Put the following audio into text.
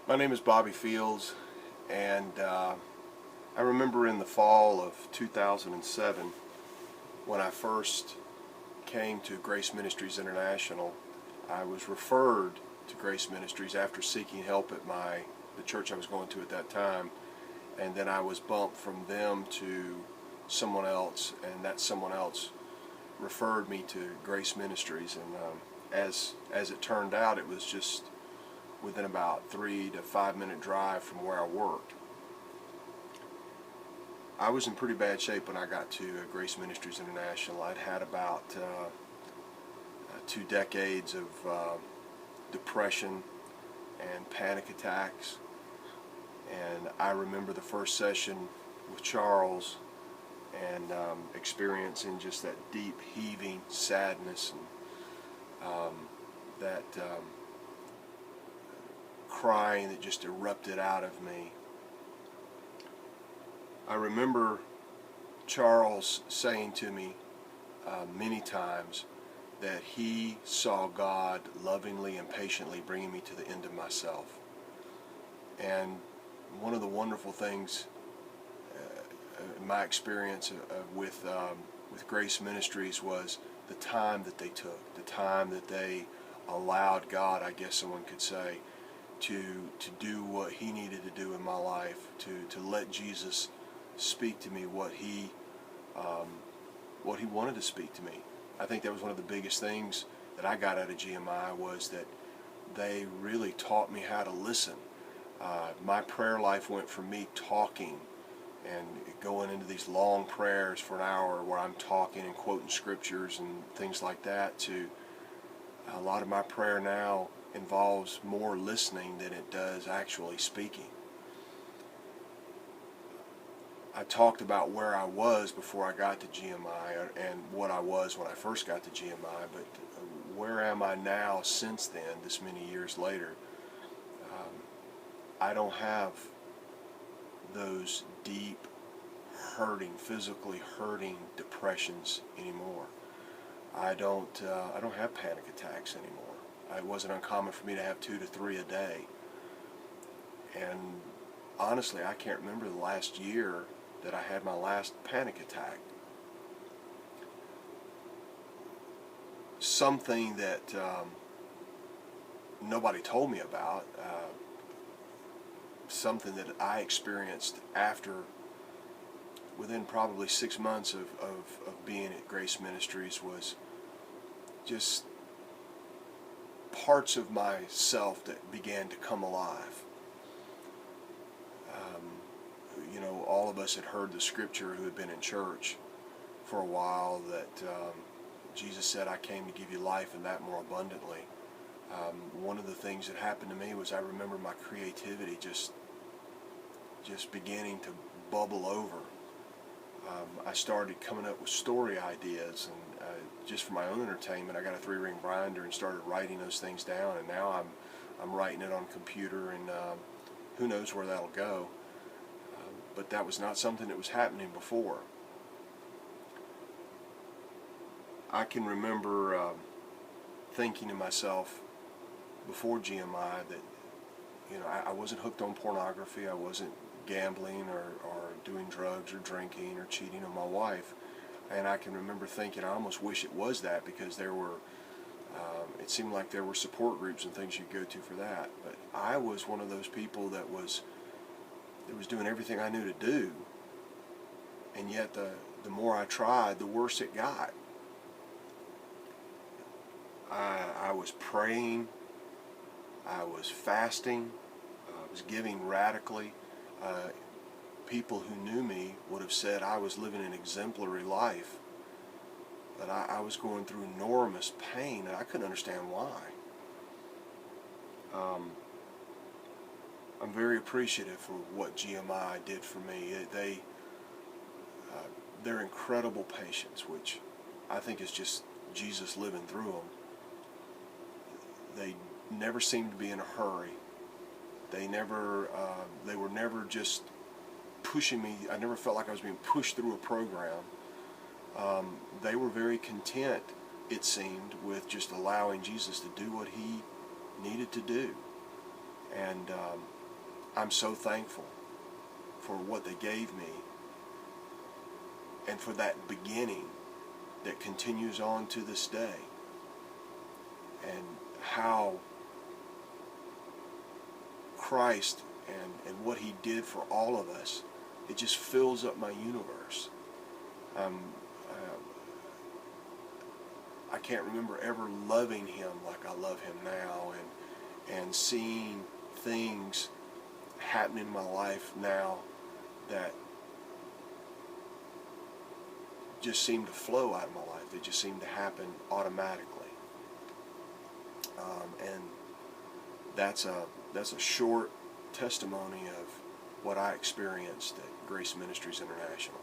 My name is Bobby Fields, and I remember in the fall of 2007 when I first came to Grace Ministries International. I was referred to Grace Ministries after seeking help at the church I was going to at that time, and then I was bumped from them to someone else, and that someone else referred me to Grace Ministries. And as it turned out, it was just within about 3 to 5 minute drive from where I worked. I was in pretty bad shape when I got to Grace Ministries International. I'd had about 2 decades of depression and panic attacks, and I remember the first session with Charles and experiencing just that deep heaving sadness and that crying that just erupted out of me. I remember Charles saying to me many times that he saw God lovingly and patiently bringing me to the end of myself. And one of the wonderful things in my experience with Grace Ministries was the time that they took, the time that they allowed God, I guess someone could say, to do what he needed to do in my life, to let Jesus speak to me what he wanted to speak to me. I think that was one of the biggest things that I got out of GMI, was that they really taught me how to listen. My prayer life went from me talking and going into these long prayers for an hour where I'm talking and quoting scriptures and things like that, to a lot of my prayer now involves more listening than it does actually speaking. I talked about where I was before I got to GMI and what I was when I first got to GMI, but where am I now since then, this many years later? I don't have those deep, hurting, physically hurting depressions anymore. I don't have panic attacks anymore. It wasn't uncommon for me to have 2 to 3 a day. And honestly, I can't remember the last year that I had my last panic attack. Something that nobody told me about, something that I experienced within probably 6 months of being at Grace Ministries, was just parts of myself that began to come alive. All of us had heard the scripture who had been in church for a while that Jesus said, "I came to give you life and that more abundantly." One of the things that happened to me was I remember my creativity just beginning to bubble over. I started coming up with story ideas, and just for my own entertainment, I got a 3-ring binder and started writing those things down, and now I'm writing it on computer, and who knows where that'll go. But that was not something that was happening before. I can remember thinking to myself before GMI that I wasn't hooked on pornography, I wasn't gambling or doing drugs or drinking or cheating on my wife. And I can remember thinking, I almost wish it was that, because it seemed like there were support groups and things you could go to for that. But I was one of those people that was doing everything I knew to do, and yet the more I tried, the worse it got. I was praying, I was fasting, I was giving radically. People who knew me would have said I was living an exemplary life, but I was going through enormous pain, and I couldn't understand why. I'm very appreciative for what GMI did for me. Their incredible patience, which I think is just Jesus living through them. They never seemed to be in a hurry. They were never just pushing me. I never felt like I was being pushed through a program. They were very content, it seemed, with just allowing Jesus to do what he needed to do. And I'm so thankful for what they gave me and for that beginning that continues on to this day, and how Christ and what he did for all of us, it just fills up my universe. I can't remember ever loving him like I love him now, and seeing things happen in my life now that just seem to flow out of my life. They just seem to happen automatically. And that's a short testimony of what I experienced at Grace Ministries International.